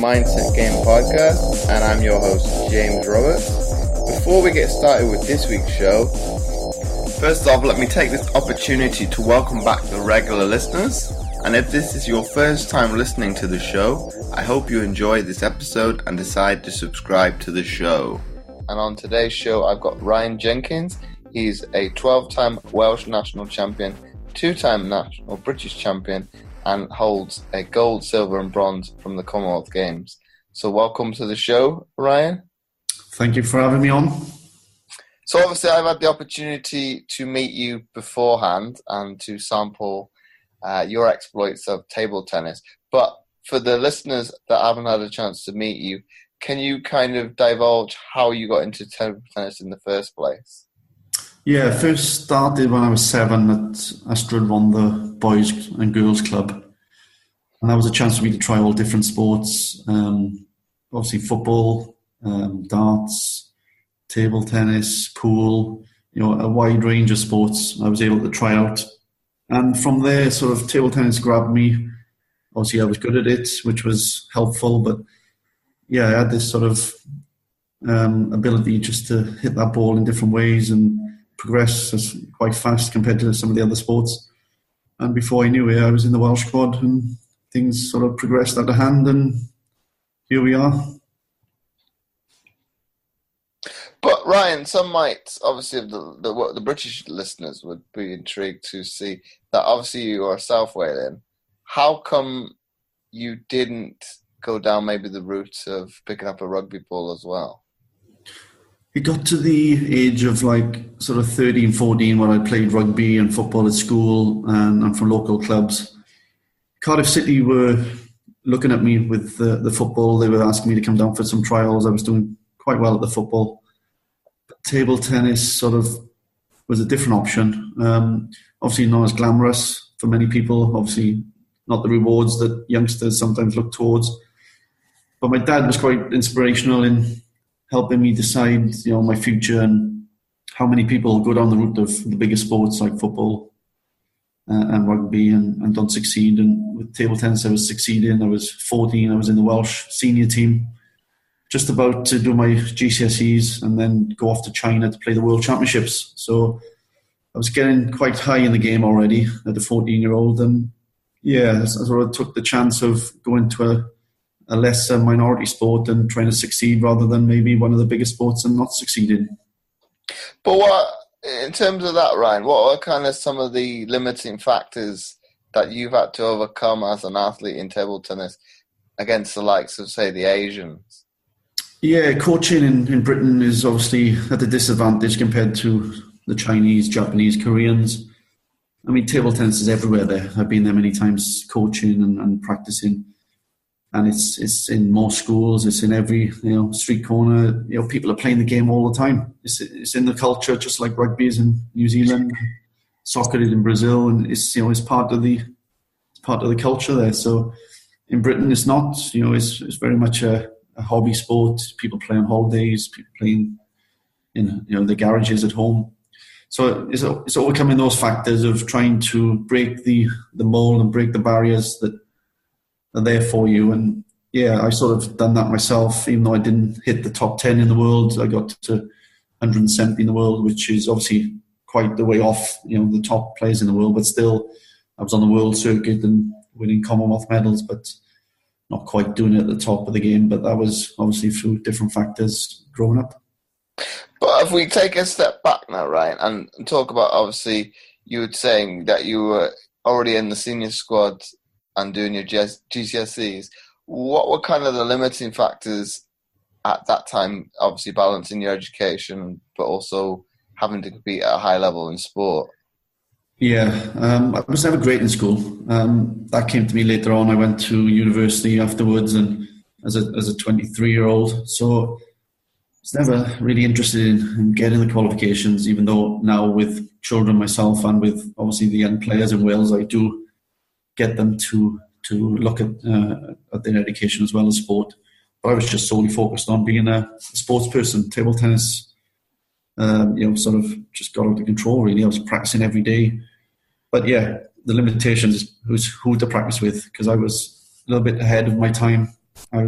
Mindset Game podcast, and I'm your host, James Roberts. Before we get started with this week's show, first off, let me take this opportunity to welcome back the regular listeners. And if this is your first time listening to the show, I hope you enjoy this episode and decide to subscribe to the show. And on today's show, I've got Ryan Jenkins. He's a 12-time Welsh national champion, 2-time national British champion, and holds a gold, silver and bronze from the Commonwealth Games. So welcome to the show, Ryan. Thank you for having me on. So obviously I've had the opportunity to meet you beforehand and to sample your exploits of table tennis. But for the listeners that haven't had a chance to meet you, can you kind of divulge how you got into table tennis in the first place? Yeah, first started when I was 7 at Astrid won the Boys and Girls Club. And that was a chance for me to try all different sports. Obviously football, darts, table tennis, pool, a wide range of sports I was able to try out. And from there, sort of table tennis grabbed me. Obviously I was good at it, which was helpful. But yeah, I had this sort of ability just to hit that ball in different ways and progress quite fast compared to some of the other sports. And before I knew it, I was in the Welsh squad and things sort of progressed out of hand, and here we are. But Ryan, some might, obviously, the British listeners would be intrigued to see that obviously you are South Walian. How come you didn't go down maybe the route of picking up a rugby ball as well? It got to the age of like sort of 13, 14 when I played rugby and football at school and from local clubs. Cardiff City were looking at me with the football. They were asking me to come down for some trials. I was doing quite well at the football. But table tennis sort of was a different option. Obviously not as glamorous for many people. Obviously not the rewards that youngsters sometimes look towards. But my dad was quite inspirational in helping me decide, my future and how many people go down the route of the bigger sports like football and rugby and don't succeed. And with table tennis, I was succeeding. I was 14. I was in the Welsh senior team, just about to do my GCSEs and then go off to China to play the World Championships. So I was getting quite high in the game already at a 14-year-old. And yeah, I sort of took the chance of going to a lesser minority sport and trying to succeed rather than maybe one of the biggest sports and not succeeding. But what, in terms of that, Ryan, what are kind of some of the limiting factors that you've had to overcome as an athlete in table tennis against the likes of, say, the Asians? Yeah, coaching in Britain is obviously at a disadvantage compared to the Chinese, Japanese, Koreans. I mean, table tennis is everywhere there. I've been there many times coaching and practicing. And it's in most schools. It's in every street corner. People are playing the game all the time. It's in the culture, just like rugby is in New Zealand, soccer is in Brazil, and it's part of the culture there. So in Britain, it's not. It's very much a hobby sport. People play on holidays. People playing in the garages at home. So it's overcoming those factors of trying to break the mold and break the barriers that are there for you. And yeah, I sort of done that myself. Even though I didn't hit the top 10 in the world, I got to 170 in the world, which is obviously quite the way off, the top players in the world. But still, I was on the world circuit and winning Commonwealth medals, but not quite doing it at the top of the game. But that was obviously through different factors growing up. But if we take a step back now, Ryan, and talk about, obviously, you were saying that you were already in the senior squad and doing your GCSEs, what were kind of the limiting factors at that time, obviously balancing your education, but also having to compete at a high level in sport? Yeah, I was never great in school. That came to me later on. I went to university afterwards and as a 23-year-old. So I was never really interested in getting the qualifications, even though now with children myself and with obviously the young players in Wales, I do get them to look at their education as well as sport. But I was just solely focused on being a sports person. Table tennis, sort of just got out of control, really. I was practicing every day. But yeah, the limitations is who to practice with, because I was a little bit ahead of my time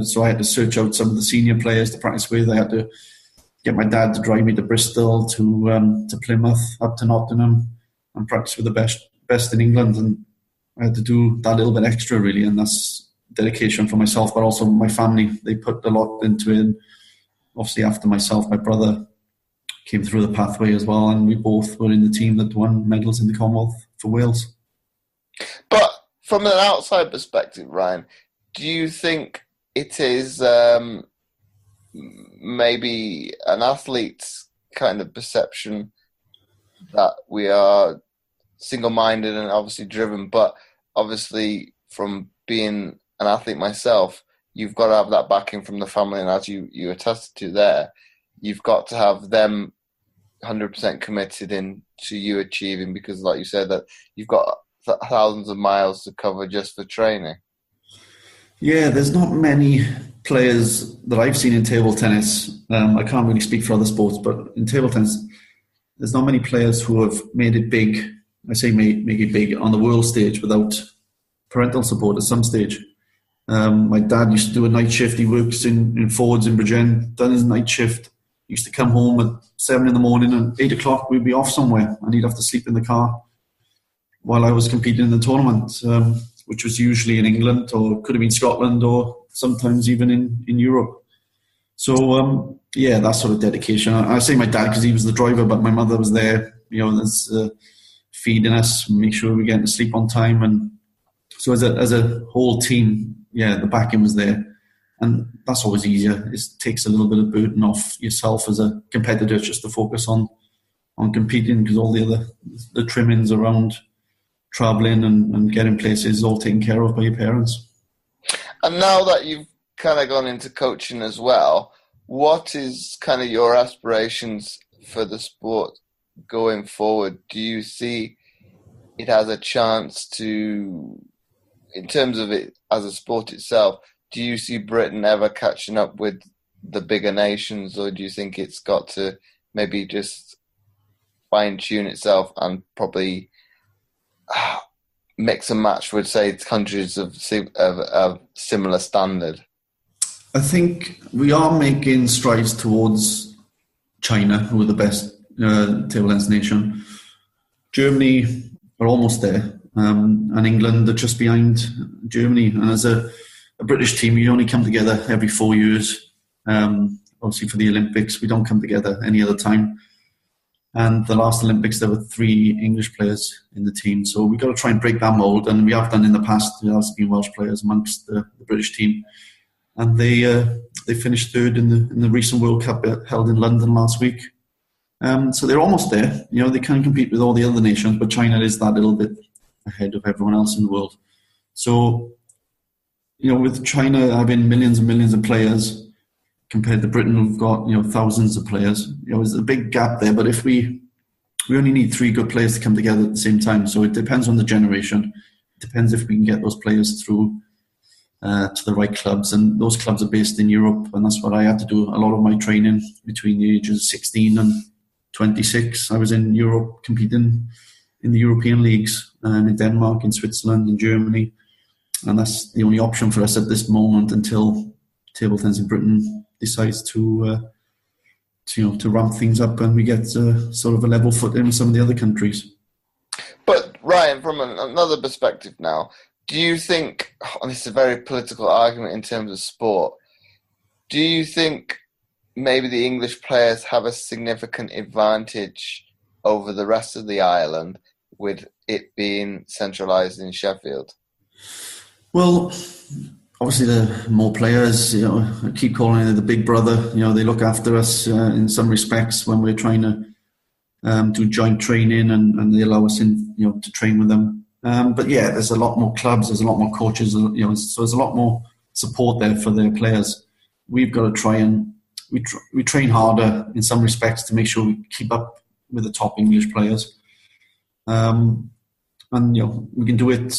So I had to search out some of the senior players to practice with. I had to get my dad to drive me to Bristol, to Plymouth, up to Nottingham, and practice with the best in England. And I had to do that little bit extra, really, and that's dedication for myself, but also my family. They put a lot into it. And obviously, after myself, my brother came through the pathway as well, and we both were in the team that won medals in the Commonwealth for Wales. But from an outside perspective, Ryan, do you think it is maybe an athlete's kind of perception that we are single-minded and obviously driven, but obviously from being an athlete myself, you've got to have that backing from the family, and as you attested to there, you've got to have them 100% committed into you achieving, because like you said, that you've got thousands of miles to cover just for training. Yeah, there's not many players that I've seen in table tennis. I can't really speak for other sports, but in table tennis, there's not many players who have made it big. I say make it big on the world stage without parental support at some stage. My dad used to do a night shift. He works in Fords in Bridgend, done his night shift. He used to come home at 7 a.m, and 8 o'clock we'd be off somewhere, and he'd have to sleep in the car while I was competing in the tournament, which was usually in England, or could have been Scotland, or sometimes even in Europe. So, that sort of dedication. I say my dad because he was the driver, but my mother was there, there's feeding us, make sure we get to sleep on time. And so as a whole team, the backing was there. And that's always easier. It takes a little bit of burden off yourself as a competitor just to focus on competing, because all the trimmings around travelling and getting places is all taken care of by your parents. And now that you've kind of gone into coaching as well, what is kind of your aspirations for the sport going forward? Do you see it has a chance to, in terms of it as a sport itself, do you see Britain ever catching up with the bigger nations, or do you think it's got to maybe just fine-tune itself and probably mix and match with, say, countries of similar standard? I think we are making strides towards China, who are the best table tennis nation. Germany are almost there, and England are just behind Germany. And as a British team, we only come together every 4 years. Obviously, for the Olympics, we don't come together any other time. And the last Olympics, there were 3 English players in the team. So we've got to try and break that mould. And we have done in the past. There has been Welsh players amongst the British team. And they finished third in the recent World Cup held in London last week. So they're almost there. They can compete with all the other nations, but China is that little bit ahead of everyone else in the world. So, with China having millions and millions of players compared to Britain, who've got, thousands of players, there's a big gap there. But if we only need 3 good players to come together at the same time. So it depends on the generation. It depends if we can get those players through to the right clubs. And those clubs are based in Europe. And that's what I had to do a lot of my training between the ages of 16 and 26. I was in Europe competing in the European leagues, in Denmark, in Switzerland, in Germany. And that's the only option for us at this moment until table tennis in Britain decides to ramp things up and we get sort of a level foot in with some of the other countries. But Ryan, from another perspective now, do you think, and this is a very political argument in terms of sport, do you think maybe the English players have a significant advantage over the rest of the island with it being centralised in Sheffield? Well, obviously the more players, I keep calling it the big brother. They look after us in some respects when we're trying to do joint training, and they allow us in, to train with them. But there's a lot more clubs, there's a lot more coaches, so there's a lot more support there for their players. We've got to try and we train harder in some respects to make sure we keep up with the top English players. And we can do it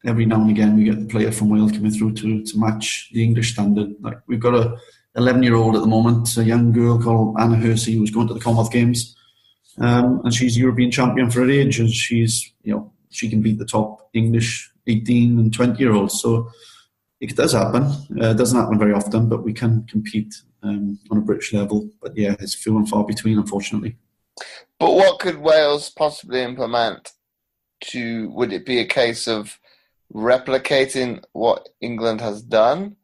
every now and again. We get the player from Wales coming through to match the English standard. Like, we've got a 11-year-old at the moment, a young girl called Anna Hersey, who's going to the Commonwealth Games, and she's European champion for her age, and she's she can beat the top English 18 and 20-year-olds. So It does happen. It doesn't happen very often, but we can compete on a British level. But yeah, it's few and far between, unfortunately. But what could Wales possibly implement would it be a case of replicating what England has done,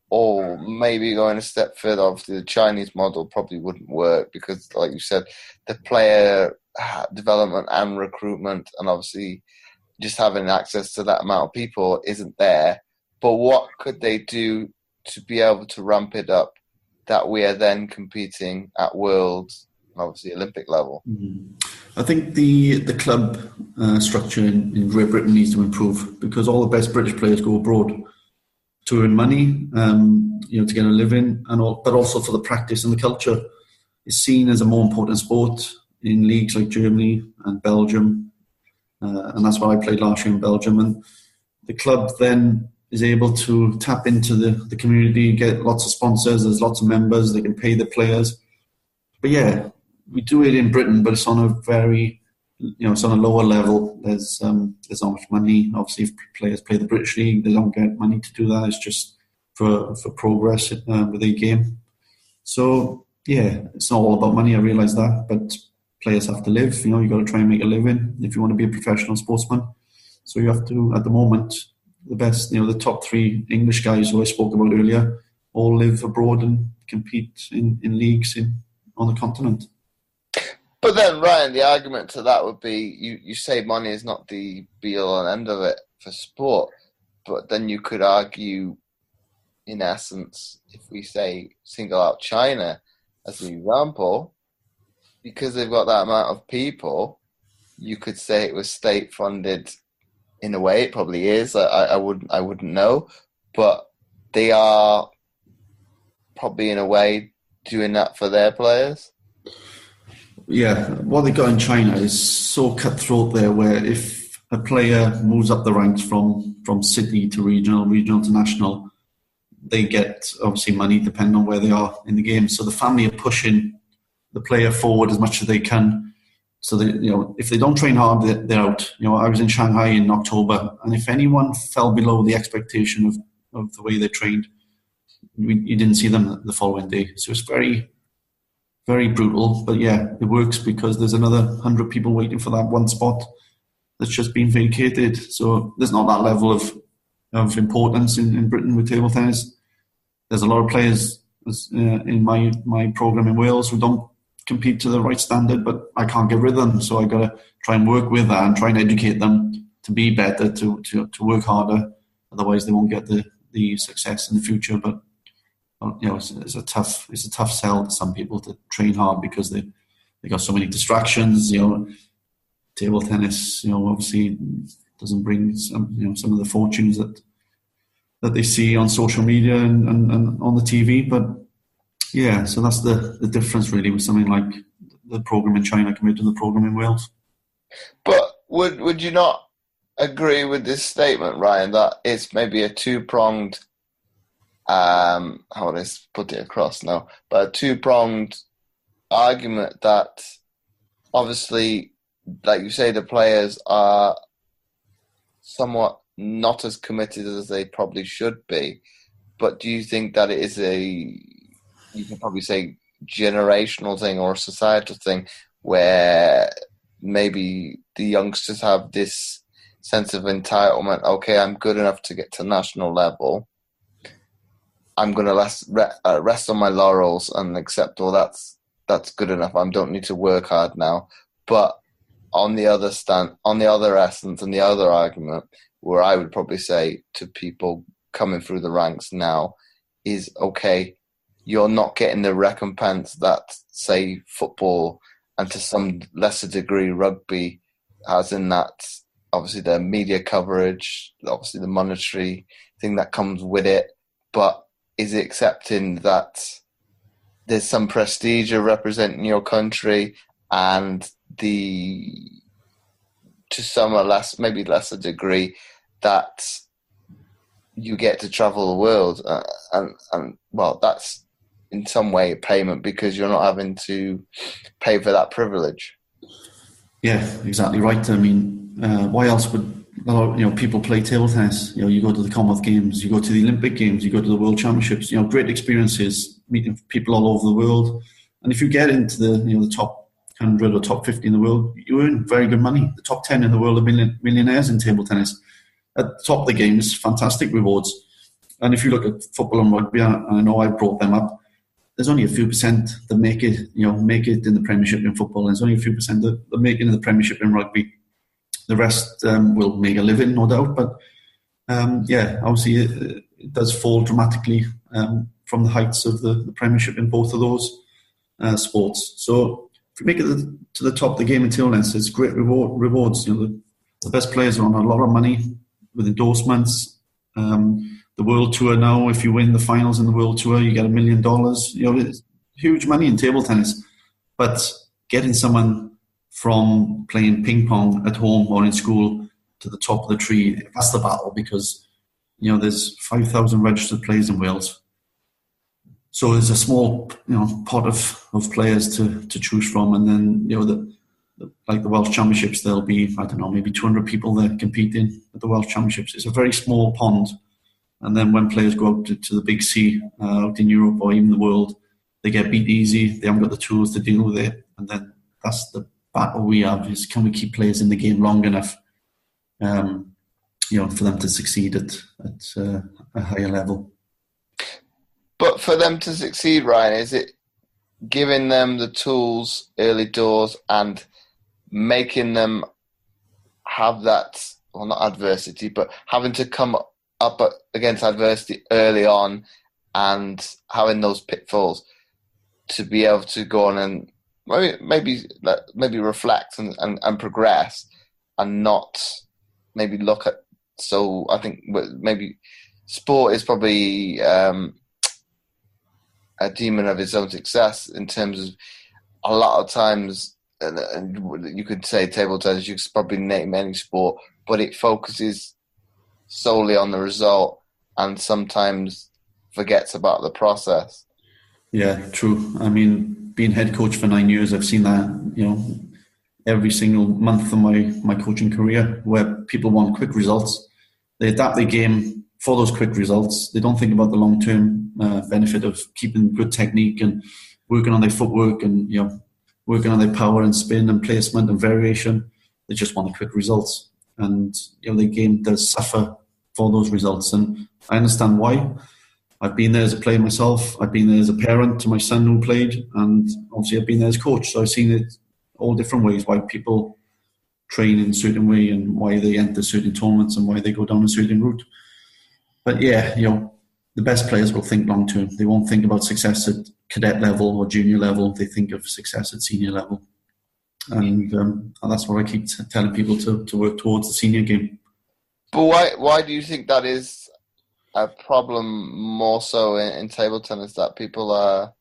or maybe going a step further? Obviously, the Chinese model probably wouldn't work because, like you said, the player development and recruitment, and obviously just having access to that amount of people isn't there. But what could they do to be able to ramp it up that we are then competing at World, obviously Olympic level? I think the club structure in Great Britain needs to improve because all the best British players go abroad to earn money, to get a living, but also for the practice and the culture. It's seen as a more important sport in leagues like Germany and Belgium, and that's why I played last year in Belgium. And the club then is able to tap into the community, get lots of sponsors, there's lots of members, they can pay the players. But yeah, we do it in Britain, but it's on a very, it's on a lower level. There's not much money. Obviously, if players play the British League, they don't get money to do that. It's just for progress with a game. So yeah, it's not all about money. I realise that, but players have to live. You've got to try and make a living if you want to be a professional sportsman. So you have to, at the moment, the best, the top 3 English guys who I spoke about earlier, all live abroad and compete in leagues on the continent. But then, Ryan, the argument to that would be you say money is not the be-all and end of it for sport, but then you could argue, in essence, if we say single out China as an example, because they've got that amount of people, you could say it was state-funded. In a way, it probably is. I wouldn't know, but they are probably in a way doing that for their players. Yeah, what they got in China is so cutthroat there, where if a player moves up the ranks from city to regional to national, they get obviously money depending on where they are in the game. So the family are pushing the player forward as much as they can. So if they don't train hard, they're out. I was in Shanghai in October, and if anyone fell below the expectation of the way they trained, you didn't see them the following day. So it's very, very brutal. But yeah, it works because there's another 100 people waiting for that one spot that's just been vacated. So there's not that level of importance in Britain with table tennis. There's a lot of players in my program in Wales who don't compete to the right standard, but I can't get rid of them. So I got to try and work with that and try and educate them to be better, to work harder. Otherwise, they won't get the success in the future. But it's a tough sell to some people to train hard because they got so many distractions. Table tennis, obviously doesn't bring some of the fortunes that they see on social media and on the TV, but. Yeah, so that's the difference really with something like the program in China compared to the program in Wales. But would you not agree with this statement, Ryan, that it's maybe a two-pronged, how would I put it across now, but a two-pronged argument that obviously, like you say, the players are somewhat not as committed as they probably should be, but do you think that it is you can probably say generational thing or a societal thing where maybe the youngsters have this sense of entitlement? Okay, I'm good enough to get to national level. I'm going to rest on my laurels and accept, well, that's good enough. I don't need to work hard now. But on the other essence and the other argument, where I would probably say to people coming through the ranks now is, okay, you're not getting the recompense that, say, football and to some lesser degree rugby has, in that obviously the media coverage, obviously the monetary thing that comes with it. But is it accepting that there's some prestige of representing your country and to some or less, maybe lesser degree, that you get to travel the world and well, that's in some way payment because you're not having to pay for that privilege. Yeah, exactly right. I mean, why else would people play table tennis. You go to the Commonwealth Games, you go to the Olympic Games, you go to the World Championships. Great experiences, meeting people all over the world. And if you get into the top 100 or top 50 in the world, you earn very good money. The top 10 in the world are millionaires in table tennis. At the top of the games, fantastic rewards. And if you look at football and rugby, I know I brought them up. There's only a few percent that make it in the Premiership in football. There's only a few percent that make it in the Premiership in rugby. The rest will make a living, no doubt. But obviously it does fall dramatically from the heights of the Premiership in both of those sports. So if you make it to the top of the game in table tennis, it's great rewards. The best players are on a lot of money with endorsements. The World Tour now, if you win the finals in the World Tour, you get $1 million. It's huge money in table tennis. But getting someone from playing ping pong at home or in school to the top of the tree, that's the battle, because there's 5,000 registered players in Wales. So there's a small pot of players to choose from, and then like the Welsh Championships, there'll be, I don't know, maybe 200 people there competing at the Welsh Championships. It's a very small pond. And then when players go out to the big sea, out in Europe or even the world, they get beat easy. They haven't got the tools to deal with it. And then that's the battle we have, is can we keep players in the game long enough, for them to succeed at a higher level. But for them to succeed, Ryan, is it giving them the tools early doors and making them have that, well, not adversity, but having to come up against adversity early on and having those pitfalls to be able to go on and maybe reflect and progress, and not maybe look at. So I think maybe sport is probably a demon of its own success, in terms of a lot of times, and you could say table tennis, you could probably name any sport, but it focuses solely on the result and sometimes forgets about the process. Yeah, true. I mean, being head coach for 9 years, I've seen that, every single month of my coaching career, where people want quick results. They adapt their game for those quick results. They don't think about the long-term benefit of keeping good technique and working on their footwork and, working on their power and spin and placement and variation. They just want the quick results. And the game does suffer for those results, and I understand why. I've been there as a player myself. I've been there as a parent to my son who played, and obviously I've been there as coach. So I've seen it all different ways, why people train in a certain way and why they enter certain tournaments and why they go down a certain route. But the best players will think long term. They won't think about success at cadet level or junior level. They think of success at senior level. And that's what I keep telling people to work towards, the senior game. But why do you think that is a problem more so in table tennis, that people are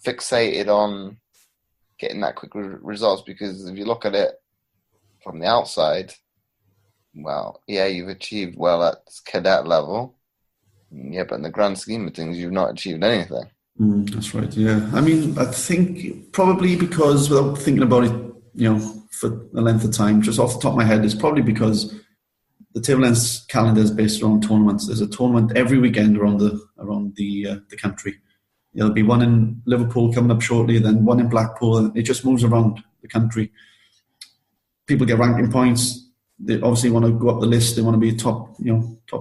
fixated on getting that quick results? Because if you look at it from the outside, well, yeah, you've achieved well at cadet level. Yeah, but in the grand scheme of things, you've not achieved anything. That's right, yeah. I mean, I think probably because, without thinking about it, for a length of time, just off the top of my head, it's probably because the table tennis calendar is based around tournaments. There's a tournament every weekend around the country. There'll be one in Liverpool coming up shortly, then one in Blackpool, and it just moves around the country. People get ranking points. They obviously want to go up the list. They want to be top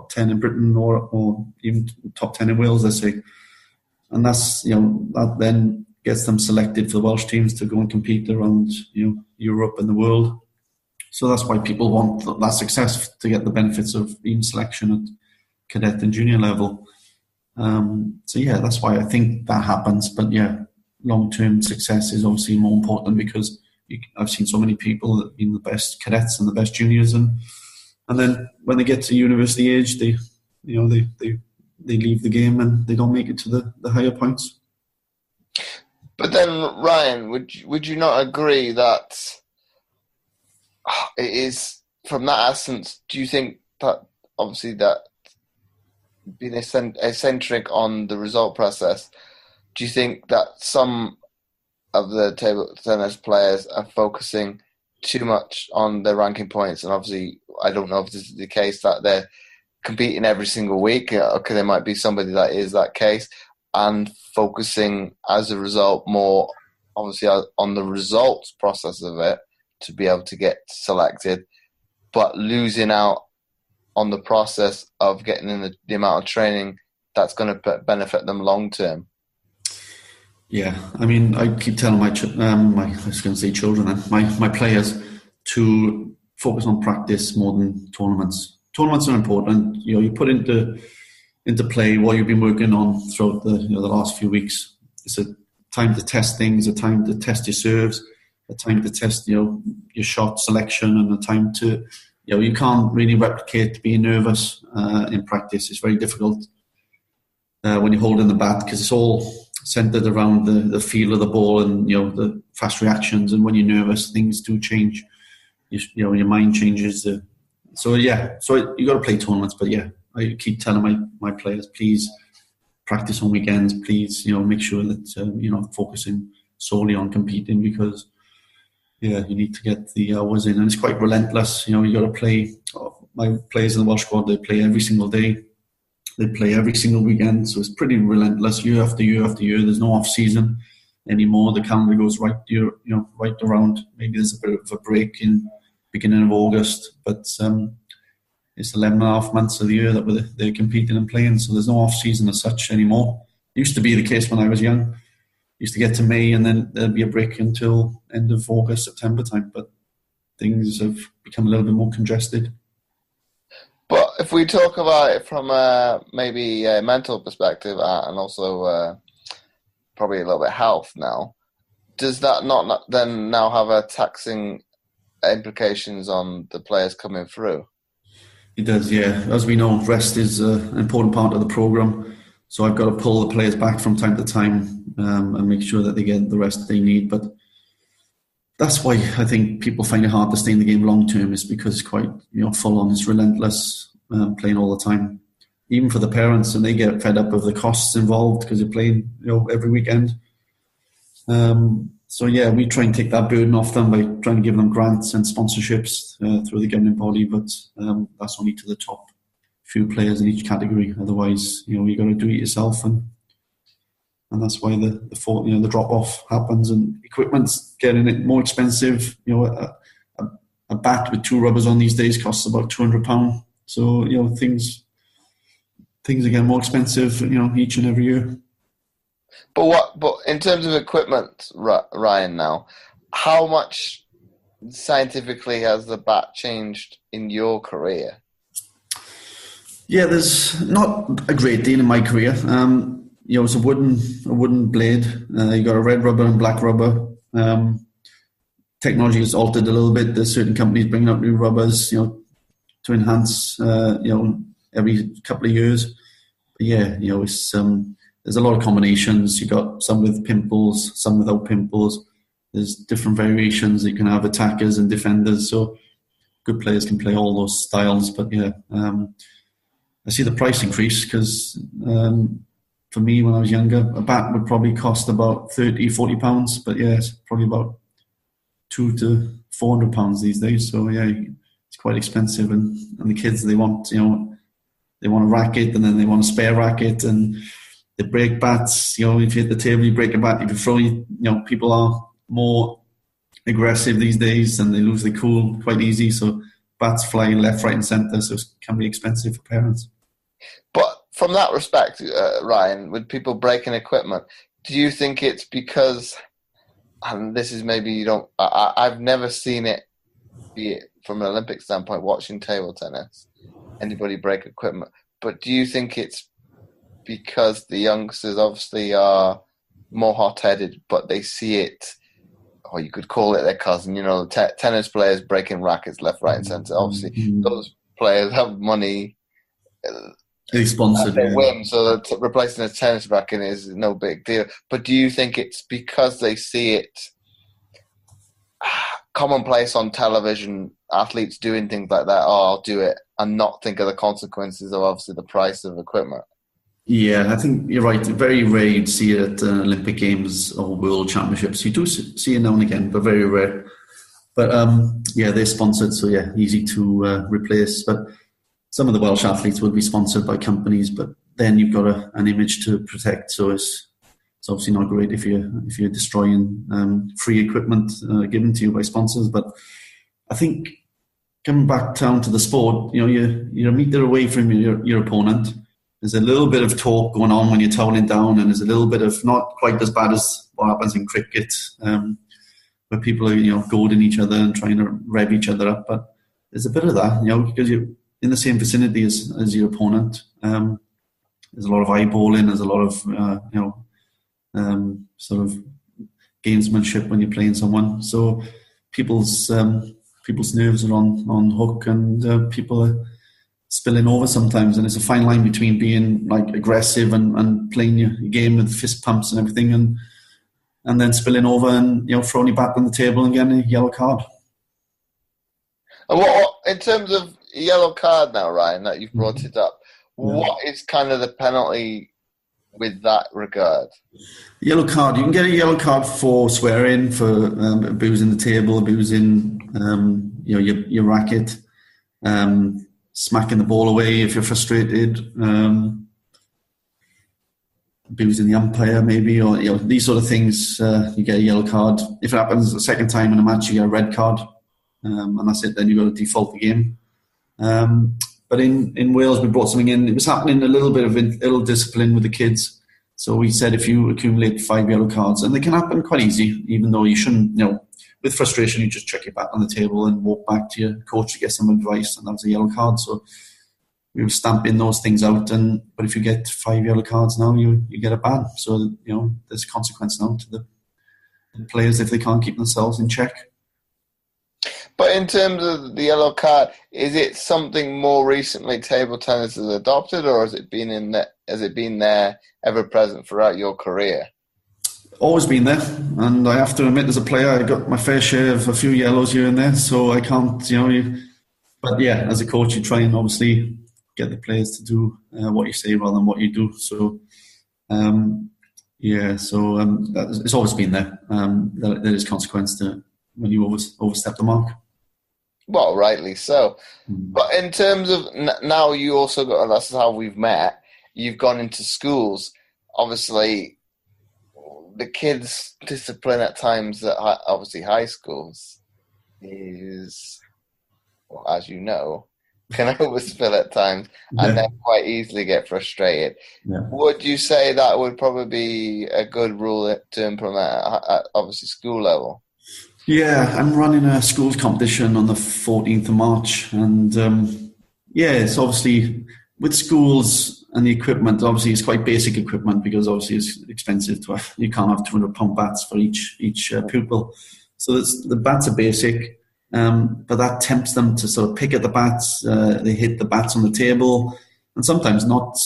10 in Britain or even top 10 in Wales, let's say. And that's, that then gets them selected for the Welsh teams to go and compete around, Europe and the world. So that's why people want that success, to get the benefits of being selection at cadet and junior level. That's why I think that happens. But long-term success is obviously more important, because I've seen so many people that have been the best cadets and the best juniors, and then when they get to university age, they leave the game and they don't make it to the higher points. But then, Ryan, would you not agree that it is, from that essence, do you think that obviously that being eccentric on the result process, do you think that some of the table tennis players are focusing too much on their ranking points, and obviously I don't know if this is the case that they're competing every single week. Okay, there might be somebody that is that case, and focusing as a result more obviously on the results process of it to be able to get selected, but losing out on the process of getting in the amount of training that's going to benefit them long term. Yeah, I mean, I keep telling my players to focus on practice more than tournaments. Tournaments are important. You put into play what you've been working on throughout the last few weeks. It's a time to test things, a time to test your serves, a time to test your shot selection, and a time to you can't really replicate being nervous in practice. It's very difficult when you're holding the bat because it's all centered around the feel of the ball and the fast reactions. And when you're nervous, things do change. Your mind changes. So you got to play tournaments. But yeah, I keep telling my players, please practice on weekends. Please, make sure that focusing solely on competing because you need to get the hours in, and it's quite relentless. You got to play. My players in the Welsh squad, they play every single day. They play every single weekend, so it's pretty relentless year after year after year. There's no off season anymore. The calendar goes right around. Maybe there's a bit of a break in beginning of August, but it's 11 and a half months of the year that they're competing and playing. So there's no off season as such anymore. It used to be the case when I was young. Used to get to May and then there'd be a break until end of August, September time. But things have become a little bit more congested. But if we talk about it from maybe a mental perspective and also probably a little bit health now, does that not then now have a taxing implications on the players coming through? It does, yeah. As we know, rest is an important part of the programme. So I've got to pull the players back from time to time and make sure that they get the rest they need. But that's why I think people find it hard to stay in the game long term, is because it's quite full on. It's relentless, playing all the time. Even for the parents, and they get fed up of the costs involved because you're playing every weekend. So yeah, we try and take that burden off them by trying to give them grants and sponsorships through the governing body, but that's only to the top few players in each category. Otherwise, you got to do it yourself, and that's why the drop off happens. And equipment's getting it more expensive. A bat with 2 rubbers on these days costs about £200. So things are getting more expensive, each and every year. But in terms of equipment, Ryan, now, how much scientifically has the bat changed in your career? Yeah, there's not a great deal in my career. It's a wooden blade. You got a red rubber and black rubber. Technology has altered a little bit. There's certain companies bringing up new rubbers, to enhance, every couple of years. But yeah, it's there's a lot of combinations. You got some with pimples, some without pimples. There's different variations. You can have attackers and defenders. So good players can play all those styles. But yeah, I see the price increase because for me, when I was younger, a bat would probably cost about £30-40. But yeah, it's probably about £200 to £400 these days. So yeah, it's quite expensive. And the kids, they want a racket, and then they want a spare racket, and they break bats. If you hit the table, you break a bat. If you throw, people are more aggressive these days, and they lose their cool quite easy. So bats fly left, right, and centre. So it can be expensive for parents. But from that respect, Ryan, with people breaking equipment, do you think it's because, and this is maybe I've never seen it, be it from an Olympic standpoint, watching table tennis, anybody break equipment. But do you think it's because the youngsters obviously are more hot-headed, but they see it, or you could call it their cousin, tennis players breaking rackets left, right, and centre. Obviously, those players have money. They sponsored their whim, so that replacing a tennis racket is no big deal. But do you think it's because they see it commonplace on television, athletes doing things like that, I'll do it, and not think of the consequences of obviously the price of equipment? Yeah, I think you're right. Very rare you'd see it at Olympic Games or World Championships. You do see it now and again, but very rare. But they're sponsored, so easy to replace. But some of the Welsh athletes will be sponsored by companies, but then you've got an image to protect. So it's obviously not great if you're destroying free equipment given to you by sponsors. But I think coming back down to the sport, you're a metre away from your opponent. There's a little bit of talk going on when you're toweling down, and there's a little bit of not quite as bad as what happens in cricket, where people are goading each other and trying to rev each other up. But there's a bit of that, because you're in the same vicinity as your opponent. There's a lot of eyeballing. There's a lot of sort of gamesmanship when you're playing someone. So people's nerves are on hook, and people are spilling over sometimes. And it's a fine line between being like aggressive and playing your game with fist pumps and everything, and then spilling over and throwing your bat on the table and getting a yellow card. And what in terms of yellow card now, Ryan, that you've brought it up, what is kind of the penalty with that regard? Yellow card. You can get a yellow card for swearing, for abusing the table, abusing your racket, smacking the ball away if you're frustrated, abusing the umpire maybe, or these sort of things. You get a yellow card. If it happens a second time in a match, you get a red card, and that's it. Then you've got to default the game. But in Wales, we brought something in. It was happening a little bit of ill discipline with the kids. So we said if you accumulate 5 yellow cards, and they can happen quite easy, even though you shouldn't, with frustration, you just chuck your bat on the table and walk back to your coach to get some advice, and that was a yellow card. So we were stamping those things out. But if you get 5 yellow cards now, you get a ban. So, there's consequence now to the players if they can't keep themselves in check. But in terms of the yellow card, is it something more recently table tennis has adopted, or has it been there ever present throughout your career? Always been there, and I have to admit, as a player, I got my fair share of a few yellows here and there. So I can't, but as a coach, you try and obviously get the players to do what you say rather than what you do. So it's always been there. There is consequence to when you overstep the mark. Well, rightly so. But in terms of now, you also got, and that's how we've met, you've gone into schools. Obviously, the kids' discipline at times at obviously high schools is, well, as you know, can overspill at times and then quite easily get frustrated. Yeah. Would you say that would probably be a good rule to implement at obviously school level? Yeah, I'm running a schools competition on the 14th of March, and it's obviously with schools and the equipment. Obviously, it's quite basic equipment because obviously it's expensive to have. You can't have 200-pound bats for each pupil, so the bats are basic, but that tempts them to sort of pick at the bats. They hit the bats on the table, and sometimes not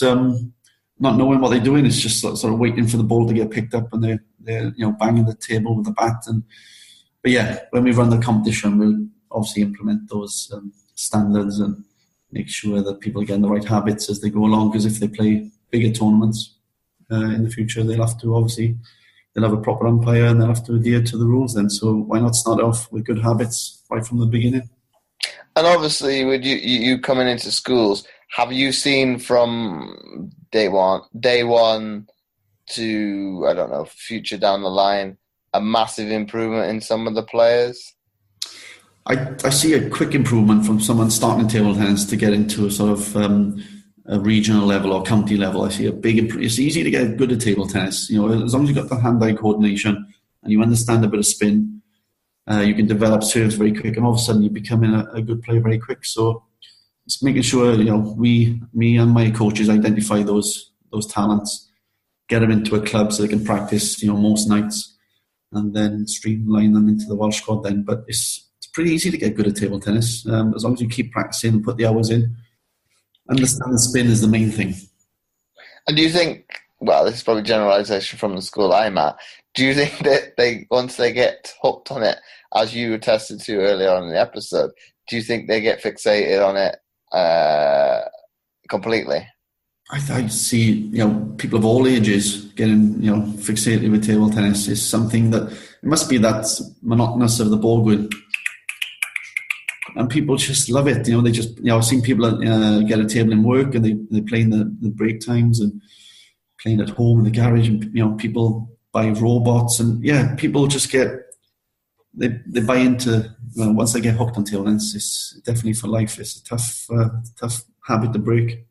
knowing what they're doing. It's just sort of waiting for the ball to get picked up, and they're banging the table with the bat. But when we run the competition, we'll obviously implement those standards and make sure that people are getting the right habits as they go along. Because if they play bigger tournaments in the future, they'll have a proper umpire and they'll have to adhere to the rules then. So why not start off with good habits right from the beginning? And obviously, with you coming into schools, have you seen from day one to, I don't know, future down the line, a massive improvement in some of the players? I see a quick improvement from someone starting table tennis to get into a sort of a regional level or county level. I see a big improvement. It's easy to get good at table tennis. As long as you've got the hand-eye coordination and you understand a bit of spin, you can develop serves very quick, and all of a sudden you're becoming a good player very quick. So it's making sure me and my coaches identify those talents, get them into a club so they can practice most nights, and then streamline them into the Welsh squad then. But it's pretty easy to get good at table tennis as long as you keep practicing and put the hours in. Understand the spin is the main thing. And do you think, well, this is probably generalisation from the school I'm at, do you think that once they get hooked on it, as you attested to earlier on in the episode, do you think they get fixated on it completely? I see, people of all ages getting, fixated with table tennis. Is something that, it must be that monotonous of the ball going, and people just love it. They just, I've seen people get a table in work and they play in the break times and playing at home in the garage, and people buy robots, and people just they buy into, once they get hooked on table tennis, it's definitely for life. It's a tough habit to break.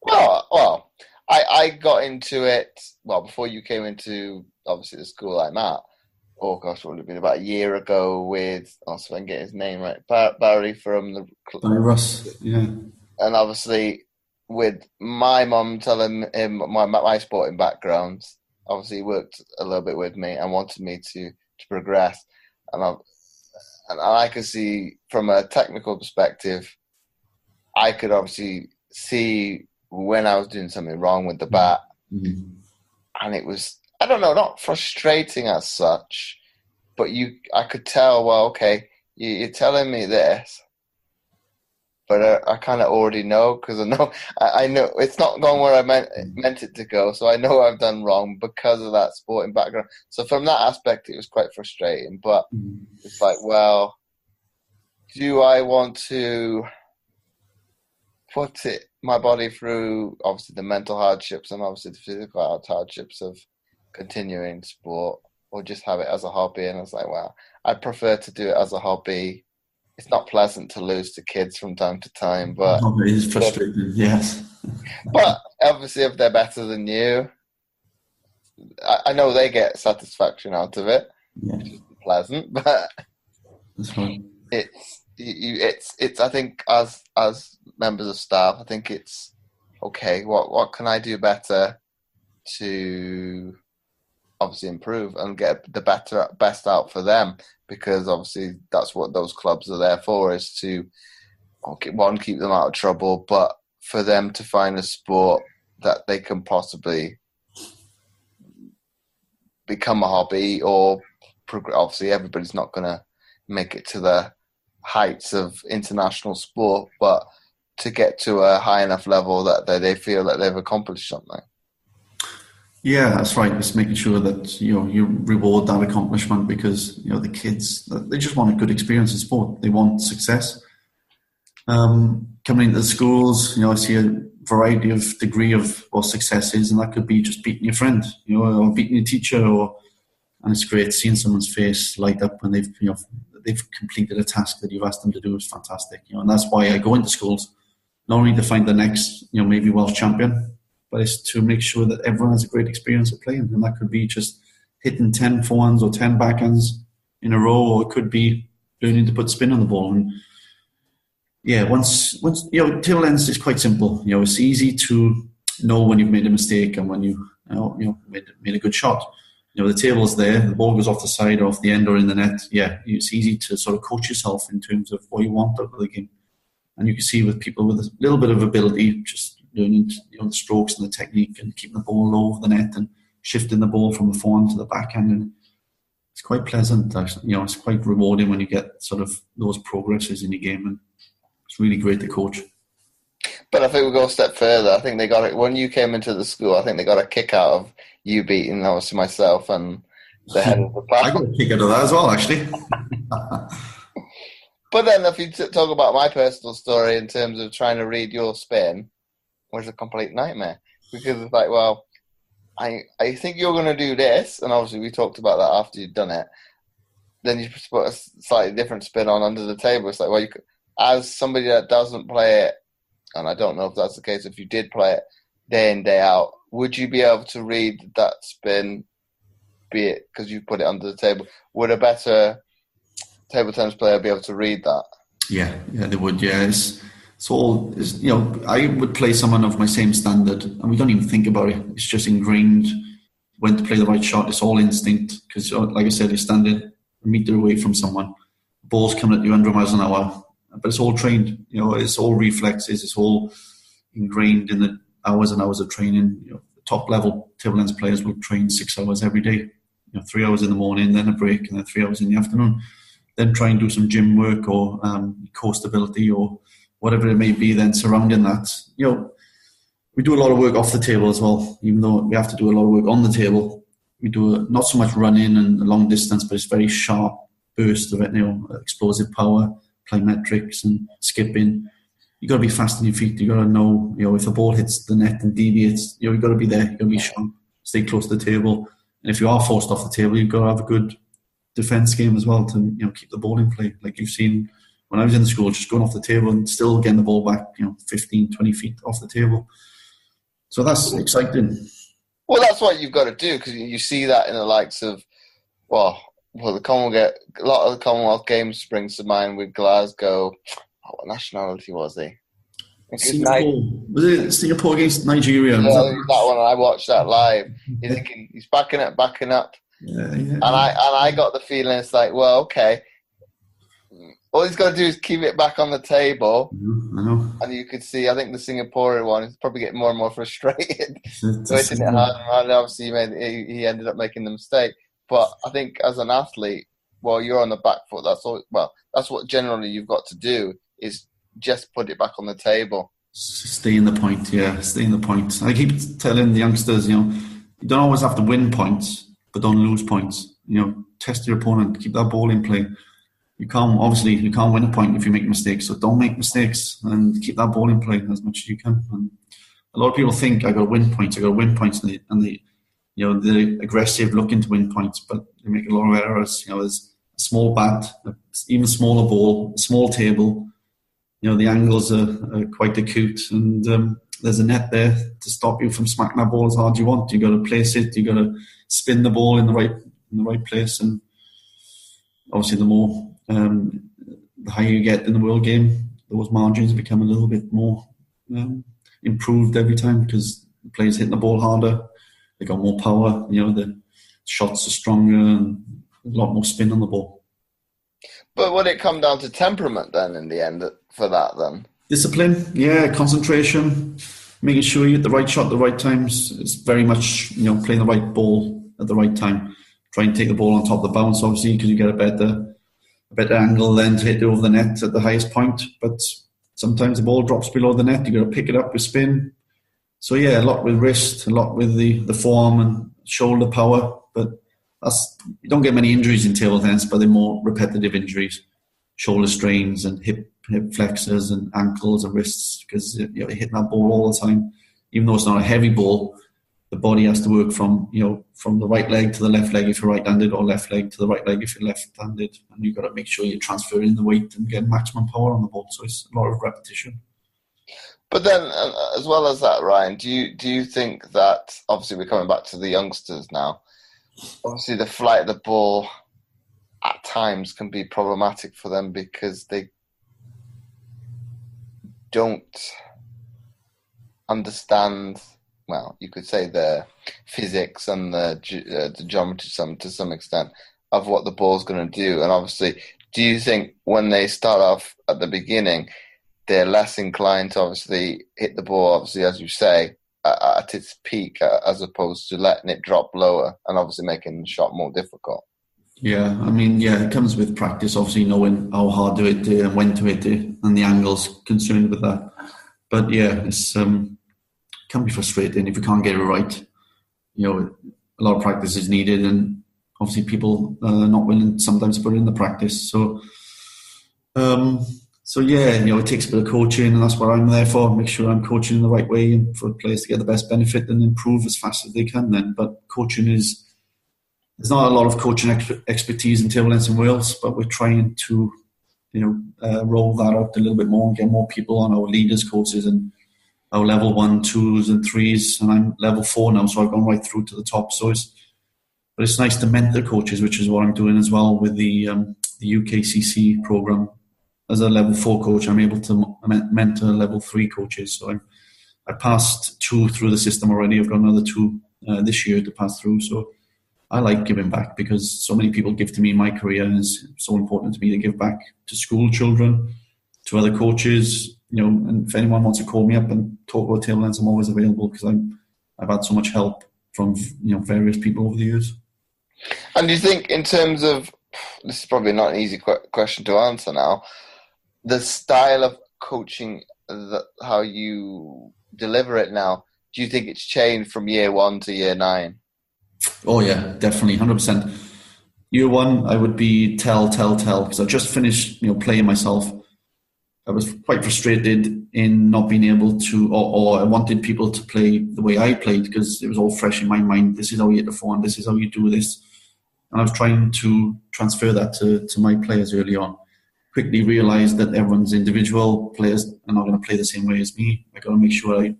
Well, I got into it, before you came into, obviously, the school I'm at. Oh gosh, what would it have been, about a year ago with, so I can get his name right, Barry from the... Barry Russ, yeah. And obviously, with my mum telling him my sporting background, obviously he worked a little bit with me and wanted me to progress. And I could see, from a technical perspective, I could obviously see when I was doing something wrong with the bat. Mm-hmm. And it was, I don't know, not frustrating as such, but I could tell, okay, you're telling me this, but I kind of already know, because I know it's not going where I meant it to go, so I know I've done wrong because of that sporting background. So from that aspect, it was quite frustrating, but it's like, well, do I want to put my body through, obviously, the mental hardships and obviously the physical hardships of continuing sport, or just have it as a hobby? And I was like, well, I'd prefer to do it as a hobby. It's not pleasant to lose to kids from time to time, but it is frustrating, yes. But obviously, if they're better than you, I know they get satisfaction out of it, which is pleasant. But that's right. It's. I think as members of staff, I think it's okay. What can I do better to obviously improve and get the best out for them? Because obviously that's what those clubs are there for, is to keep them out of trouble, but for them to find a sport that they can possibly become a hobby, or obviously everybody's not going to make it to the heights of international sport, but to get to a high enough level that they feel that they've accomplished something. Yeah, that's right. It's making sure that you reward that accomplishment, because the kids, they just want a good experience in sport. They want success. Coming into the schools, I see a variety of degree of what success is, and that could be just beating your friend, or beating your teacher, and it's great seeing someone's face light up when they've completed a task that you've asked them to do. Is fantastic, and that's why I go into schools, not only to find the next, maybe Welsh champion, but it's to make sure that everyone has a great experience of playing. And that could be just hitting 10 forehands or 10 backhands in a row, or it could be learning to put spin on the ball. And once table tennis is quite simple. It's easy to know when you've made a mistake and when you made a good shot. The table's there, the ball goes off the side or off the end or in the net. It's easy to sort of coach yourself in terms of what you want out of the game. And you can see with people with a little bit of ability, just learning the strokes and the technique and keeping the ball low over the net and shifting the ball from the forehand to the backhand. And it's quite pleasant. It's quite rewarding when you get sort of those progresses in your game, and it's really great to coach. But I think we'll go a step further. I think they got it when you came into the school. I think they got a kick out of you beating, obviously, myself and the head of the class. I got a kick out of that as well, actually. But then, if you talk about my personal story in terms of trying to read your spin, was a complete nightmare, because it's like, well, I think you're going to do this, and obviously we talked about that after you'd done it. Then you put a slightly different spin on under the table. It's like, well, as somebody that doesn't play it, and I don't know if that's the case, if you did play it day in, day out, would you be able to read that spin, be it because you put it under the table? Would a better table tennis player be able to read that? Yeah, they would. Yeah, I would play someone of my same standard, and we don't even think about it. It's just ingrained when to play the right shot. It's all instinct, because, like I said, you're standing a meter away from someone, ball's coming at you 100 miles an hour, but it's all trained. It's all reflexes. It's all ingrained in the hours and hours of training. Top level table tennis players will train 6 hours every day. 3 hours in the morning, then a break, and then 3 hours in the afternoon. Then try and do some gym work or core stability or whatever it may be, then surrounding that. We do a lot of work off the table as well, even though we have to do a lot of work on the table. We do not so much running and long distance, but it's very sharp burst of it, explosive power, plyometrics and skipping. You got to be fast on your feet. You got to know, if the ball hits the net and deviates, you got to be there. You got to be sharp, stay close to the table. And if you are forced off the table, you've got to have a good defence game as well to keep the ball in play. Like you've seen when I was in the school, just going off the table and still getting the ball back, 15, 20 feet off the table. So that's exciting. Well, that's what you've got to do, because you see that in the likes of, the Commonwealth. A lot of the Commonwealth Games springs to mind with Glasgow. What nationality was he? Singapore. Was it Singapore against Nigeria? Yeah, that one. And I watched that live. You're thinking he's backing up. Yeah. And I got the feeling it's like, well, okay. All he's got to do is keep it back on the table. I know. And you could see, I think the Singaporean one is probably getting more and more frustrated. So hitting it hard and hard. And obviously, he ended up making the mistake. But I think as an athlete, you're on the back foot. That's what generally you've got to do, is just put it back on the table. Stay in the point, stay in the point. I keep telling the youngsters, you don't always have to win points, but don't lose points. Test your opponent, keep that ball in play. You can't win a point if you make mistakes, so don't make mistakes and keep that ball in play as much as you can. And a lot of people think I got to win points, and the aggressive looking to win points, but they make a lot of errors. There's a small bat, even smaller ball, small table. The angles are quite acute, and there's a net there to stop you from smacking that ball as hard as you want. You got to place it. You got to spin the ball in the right place, and obviously the higher you get in the world game, those margins become a little bit more improved every time, because the players hitting the ball harder. They got more power. The shots are stronger and a lot more spin on the ball. But would it come down to temperament then in the end for that then? Discipline, concentration, making sure you hit the right shot at the right times. It's very much, playing the right ball at the right time. Try and take the ball on top of the bounce, obviously, because you get a better angle then to hit it over the net at the highest point. But sometimes the ball drops below the net. You got to pick it up with spin. So a lot with wrist, a lot with the forearm and shoulder power. But you don't get many injuries in table tennis, but they're more repetitive injuries, shoulder strains and hip flexors and ankles and wrists, because you're hitting that ball all the time. Even though it's not a heavy ball, the body has to work from the right leg to the left leg if you're right-handed, or left leg to the right leg if you're left-handed, and you've got to make sure you're transferring the weight and getting maximum power on the ball. So it's a lot of repetition. But then, as well as that, Ryan, do you think that, obviously we're coming back to the youngsters now, obviously the flight of the ball at times can be problematic for them because they don't understand, you could say the physics and the geometry to some extent of what the ball's going to do. And obviously, do you think when they start off at the beginning, they're less inclined to obviously hit the ball, obviously, as you say, at its peak, as opposed to letting it drop lower and obviously making the shot more difficult? Yeah, it comes with practice, obviously knowing how hard to hit it and when to hit it, and the angles concerned with that. But it's can be frustrating if you can't get it right. A lot of practice is needed, and obviously people are not willing sometimes to put in the practice. So it takes a bit of coaching, and that's what I'm there for. Make sure I'm coaching in the right way and for players to get the best benefit and improve as fast as they can then. But coaching there's not a lot of coaching expertise in table tennis in Wales, but we're trying to, roll that out a little bit more and get more people on our leaders courses and our level 1, 2s and 3s. And I'm level 4 now, so I've gone right through to the top. But it's nice to mentor coaches, which is what I'm doing as well with the UKCC program. As a level 4 coach, I'm able to mentor level 3 coaches. So I passed 2 through the system already. I've got another 2 this year to pass through. So I like giving back because so many people give to me in my career, and it's so important to me to give back to school children, to other coaches, and if anyone wants to call me up and talk about table tennis, I'm always available because I've had so much help from various people over the years. And do you think, in terms of, this is probably not an easy question to answer now, the style of coaching, how you deliver it now, do you think it's changed from year 1 to year 9? Oh yeah, definitely, 100%. Year one, I would be tell, because I just finished, playing myself. I was quite frustrated in not being able to, or I wanted people to play the way I played because it was all fresh in my mind. This is how you hit the forehand, this is how you do this. And I was trying to transfer that to my players early on. Quickly realised that everyone's individual. Players are not going to play the same way as me. I got to make sure I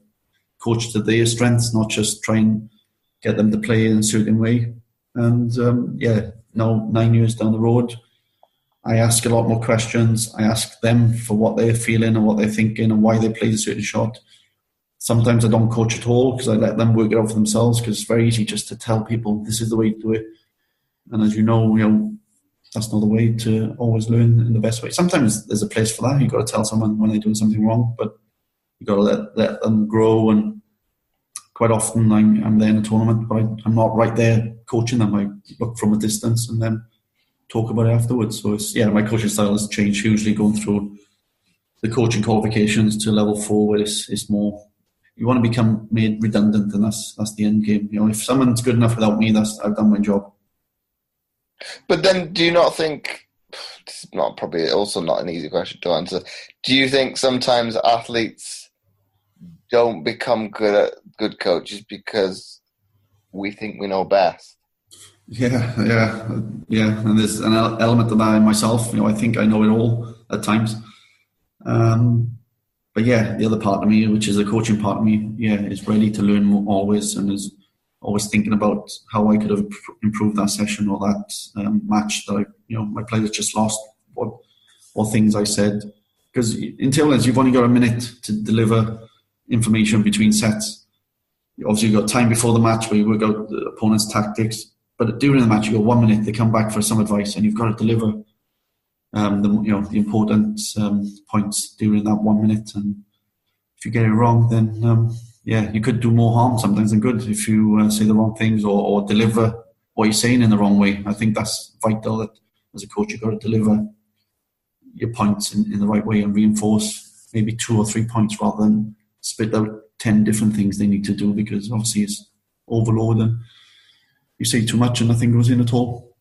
coach to their strengths, not just try and get them to play in a certain way. And now 9 years down the road, I ask a lot more questions. I ask them for what they're feeling and what they're thinking and why they played a certain shot. Sometimes I don't coach at all because I let them work it out for themselves, because it's very easy just to tell people this is the way to do it. And as you know, that's not the way to always learn in the best way. Sometimes there's a place for that. You've got to tell someone when they're doing something wrong, but you've got to let them grow. And quite often I'm there in a tournament, but I'm not right there coaching them. I look from a distance and then talk about it afterwards. So my coaching style has changed hugely going through the coaching qualifications to level 4, where it's more, you want to become made redundant, and that's the end game. If someone's good enough without me, I've done my job. But then, do you not think, this is not probably also not an easy question to answer, do you think sometimes athletes don't become good coaches because we think we know best? Yeah. And there's an element of that in myself. I think I know it all at times. But the other part of me, which is the coaching part of me, is ready to learn more always, and is always thinking about how I could have improved that session or that match that my players just lost. What things I said, because in table tennis you've only got a minute to deliver information between sets. Obviously you've got time before the match where you work out the opponent's tactics, but during the match you've got 1 minute. They come back for some advice, and you've got to deliver the important points during that 1 minute. And if you get it wrong, then you could do more harm sometimes than good if you say the wrong things or deliver what you're saying in the wrong way. I think that's vital, that as a coach you've got to deliver your points in the right way and reinforce maybe 2 or 3 points rather than spit out 10 different things they need to do, because obviously it's overload and you say too much and nothing goes in at all.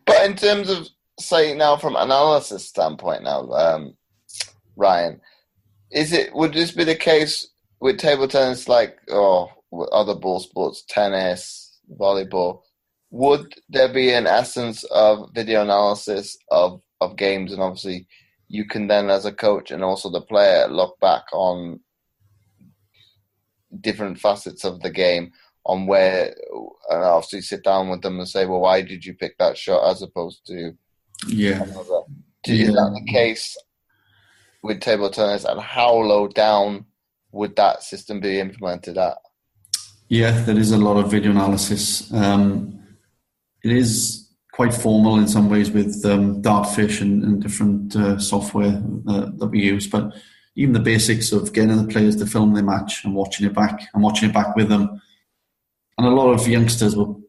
But in terms of, say now from analysis standpoint now, Ryan, would this be the case with table tennis with other ball sports, tennis, volleyball? Would there be an essence of video analysis of games, and obviously you can then as a coach and also the player look back on different facets of the game on where, and obviously sit down with them and say, well, why did you pick that shot as opposed to another? Is that the case with table tennis, and how low down would that system be implemented at? Yeah, there is a lot of video analysis. It is quite formal in some ways with Dartfish and different software that we use, but even the basics of getting the players to film their match and watching it back with them. And a lot of youngsters will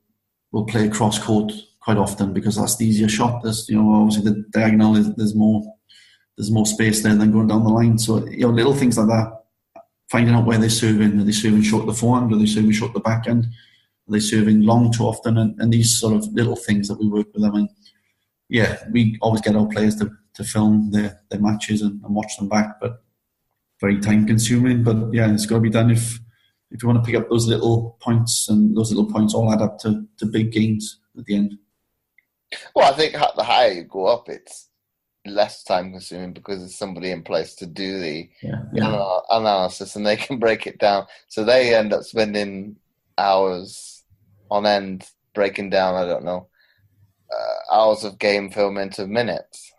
play cross court quite often because that's the easier shot. There's obviously the diagonal there's more space there than going down the line. So little things like that, finding out where they're serving. Are they serving short the forehand? Are they serving short the backhand? Are they serving long too often? And these sort of little things that we work with them. And we always get our players to film their matches and watch them back, but very time consuming. But it's got to be done if you want to pick up those little points, and those little points all add up to big gains at the end. Well, I think the higher you go up, it's less time consuming because there's somebody in place to do the analysis, and they can break it down. So they end up spending hours on end breaking down, hours of game film into minutes.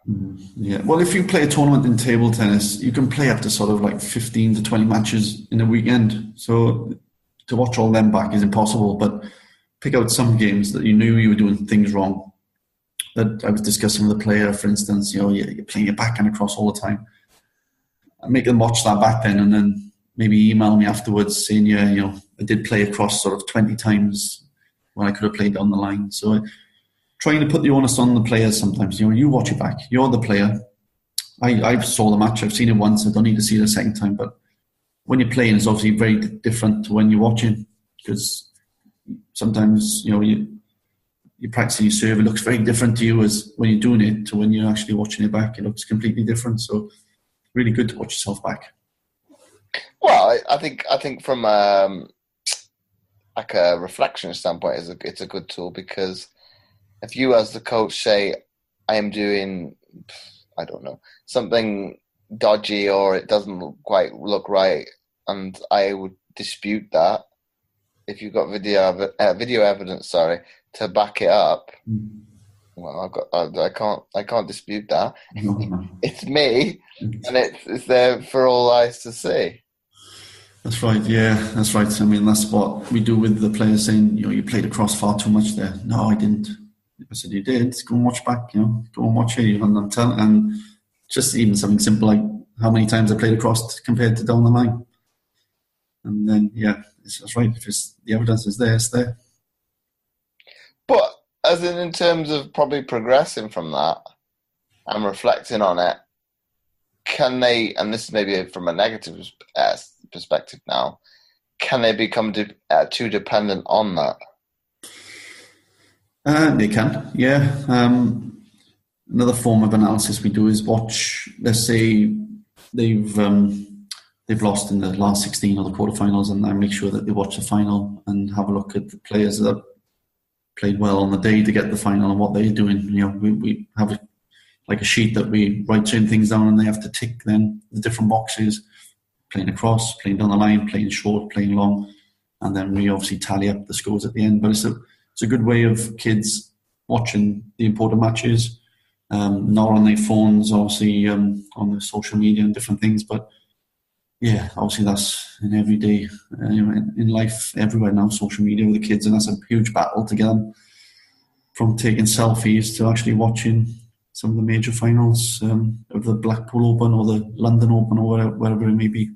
Yeah. Well, if you play a tournament in table tennis, you can play up to sort of like 15 to 20 matches in a weekend. So to watch all them back is impossible, but pick out some games that you knew you were doing things wrong. That I was discussing with a player, for instance, you're playing your backhand across all the time. I make them watch that back then, and then maybe email me afterwards saying, I did play across sort of 20 times when I could have played down the line. So trying to put the onus on the players sometimes. You watch it back. You're the player. I saw the match. I've seen it once. I don't need to see it a second time. But when you're playing, it's obviously very different to when you're watching, because sometimes you're practicing your serve, it looks very different to you as when you're doing it to when you're actually watching it back. It looks completely different. So really good to watch yourself back. Well, I think from like a reflection standpoint, it's a good tool, because if you as the coach say, I am doing, I don't know, something dodgy or it doesn't quite look right, and I would dispute that, if you've got video evidence, to back it up, well, I can't dispute that. No. It's me, and it's there for all eyes to see. That's right, yeah, that's right. I mean, that's what we do with the players saying, you played across far too much there. No, I didn't. I said, you did. Go and watch back, go and watch it. And just even something simple like how many times I played across compared to down the line. And then, that's right. If the evidence is there, it's there. But as in terms of probably progressing from that and reflecting on it, can they, and this is maybe from a negative perspective now, can they become too dependent on that? They can, yeah. Another form of analysis we do is watch, let's say they've lost in the last 16 or the quarterfinals, and I make sure that they watch the final and have a look at the players that played well on the day to get the final and what they're doing. We have a sheet that we write certain things down, and they have to tick then the different boxes, playing across, playing down the line, playing short, playing long, and then we obviously tally up the scores at the end. But it's a good way of kids watching the important matches, not on their phones, obviously on the social media and different things. But yeah, obviously that's in every day, in life, everywhere now, social media with the kids, and that's a huge battle to get them from taking selfies to actually watching some of the major finals of the Blackpool Open or the London Open or wherever it may be.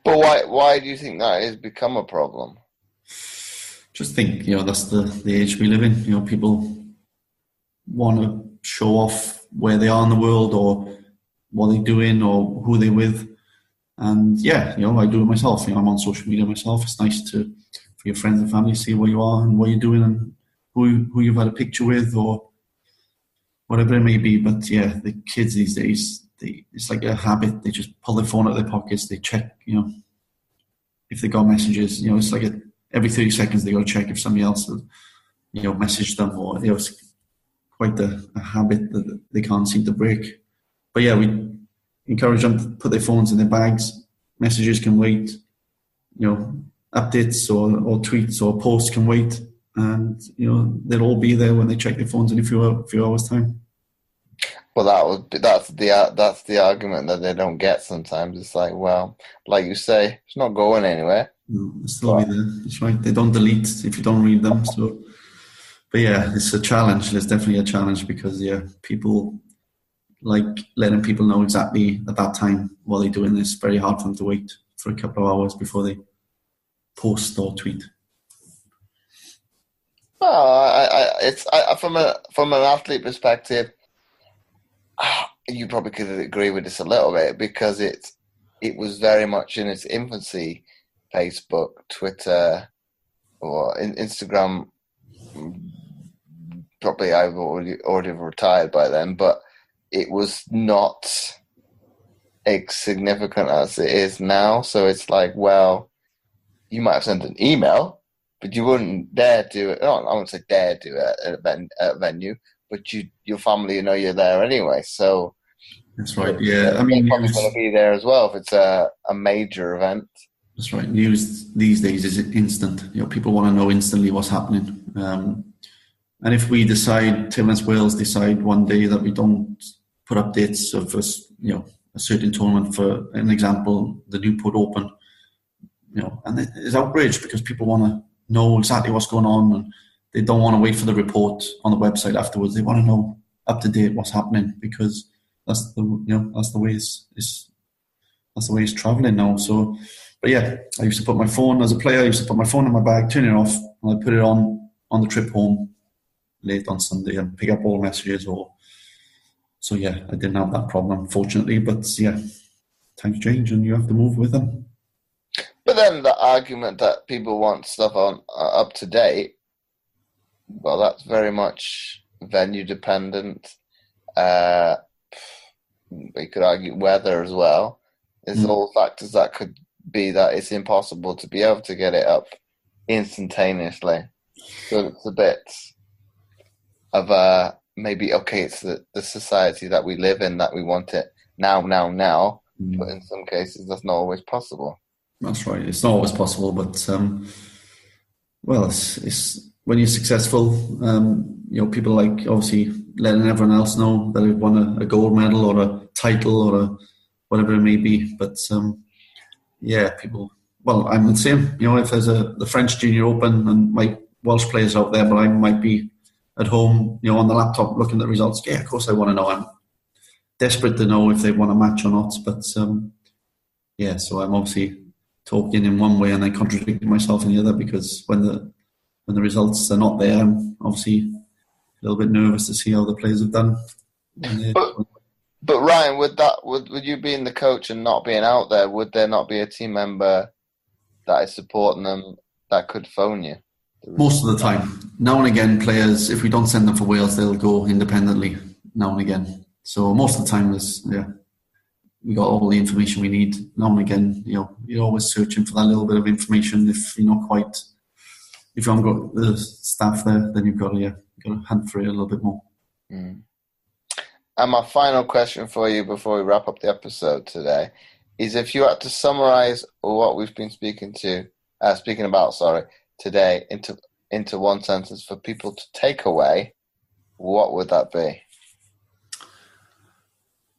But why do you think that has become a problem? Just think, that's the age we live in. People want to show off where they are in the world or what they're doing or who they're with. And I do it myself. I'm on social media myself. It's nice for your friends and family to see where you are and what you're doing and who you've had a picture with or whatever it may be. But the kids these days, it's like a habit. They just pull their phone out of their pockets. They check, if they got messages. It's like every 30 seconds they got to check if somebody else has, messaged them, or it's quite a habit that they can't seem to break. But we encourage them to put their phones in their bags. Messages can wait. Updates or tweets or posts can wait, and they'll all be there when they check their phones in a few hours' time. Well, that's the argument that they don't get sometimes. It's like, well, like you say, it's not going anywhere. No, it's still be there. That's right. They don't delete if you don't read them. So, but it's a challenge. It's definitely a challenge because people like letting people know exactly at that time what they're doing. It's very hard for them to wait for a couple of hours before they post or tweet. Well, it's from an athlete perspective, you probably could agree with this a little bit because it was very much in its infancy. Facebook, Twitter, or Instagram. Probably I've already retired by then, but it was not as significant as it is now. So it's like, well, you might have sent an email, but you wouldn't dare do it. No, I wouldn't say dare do it at a venue, but your family, you're there anyway. So that's right. Yeah, I mean, you're probably going to be there as well if it's a major event. That's right. News these days is instant. People want to know instantly what's happening. And if we decide, Tennis Wales decide one day that we don't put updates of a certain tournament, for an example, the Newport Open, and it's outraged because people want to know exactly what's going on, and they don't want to wait for the report on the website afterwards. They want to know up to date what's happening because that's the way that's the way it's traveling now. So. But I used to put my phone, as a player, I used to put my phone in my bag, turn it off, and I'd put it on the trip home late on Sunday and pick up all messages. So I didn't have that problem, fortunately. But times change and you have to move with them. But then the argument that people want stuff on up to date, Well, that's very much venue dependent. We could argue weather as well. There's all factors that could be that it's impossible to be able to get it up instantaneously. So it's a bit of a maybe, okay, it's the society that we live in that we want it now. But in some cases, that's not always possible. That's right. It's not always possible, but well, it's when you're successful. People like obviously letting everyone else know that they've won a gold medal or a title or whatever it may be. But people. Well, I'm the same. If there's the French Junior Open and my Welsh players out there, but I might be at home, on the laptop looking at the results. Yeah, of course I want to know. I'm desperate to know if they won a match or not. But so I'm obviously talking in one way and then contradicting myself in the other, because when the results are not there, I'm obviously a little bit nervous to see how the players have done. But Ryan, would you being the coach and not being out there, would there not be a team member that is supporting them that could phone you? Most of the time. Now and again, players, if we don't send them for Wales, they'll go independently now and again. So most of the time, we got all the information we need. Now and again, you're always searching for that little bit of information. If you're not quite, if you haven't got the staff there, then you've got to hunt for it a little bit more. Mm. And my final question for you before we wrap up the episode today is, if you had to summarize what we've been speaking about today into one sentence for people to take away, what would that be?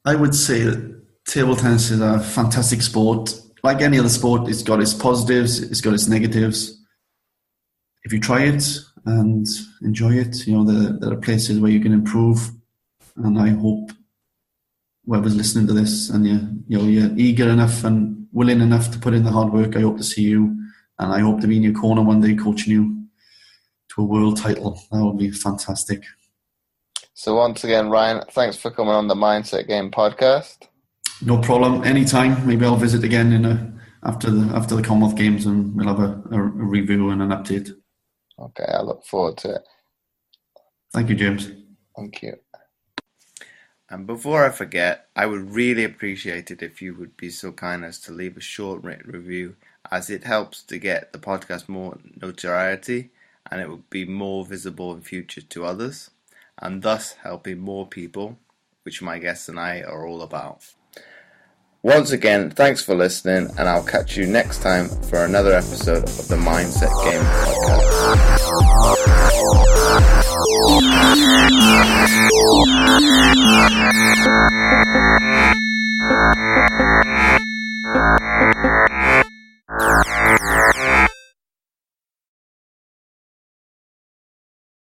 I would say that table tennis is a fantastic sport. Like any other sport, it's got its positives, it's got its negatives. If you try it and enjoy it, there are places where you can improve. And I hope whoever's listening to this and you're eager enough and willing enough to put in the hard work, I hope to see you. And I hope to be in your corner one day coaching you to a world title. That would be fantastic. So once again, Ryan, thanks for coming on the Mindset Game podcast. No problem. Anytime. Maybe I'll visit again after the Commonwealth Games, and we'll have a review and an update. Okay, I look forward to it. Thank you, James. Thank you. And before I forget, I would really appreciate it if you would be so kind as to leave a short written review, as it helps to get the podcast more notoriety, and it would be more visible in future to others, and thus helping more people, which my guests and I are all about. Once again, thanks for listening, and I'll catch you next time for another episode of the Mindset Game podcast.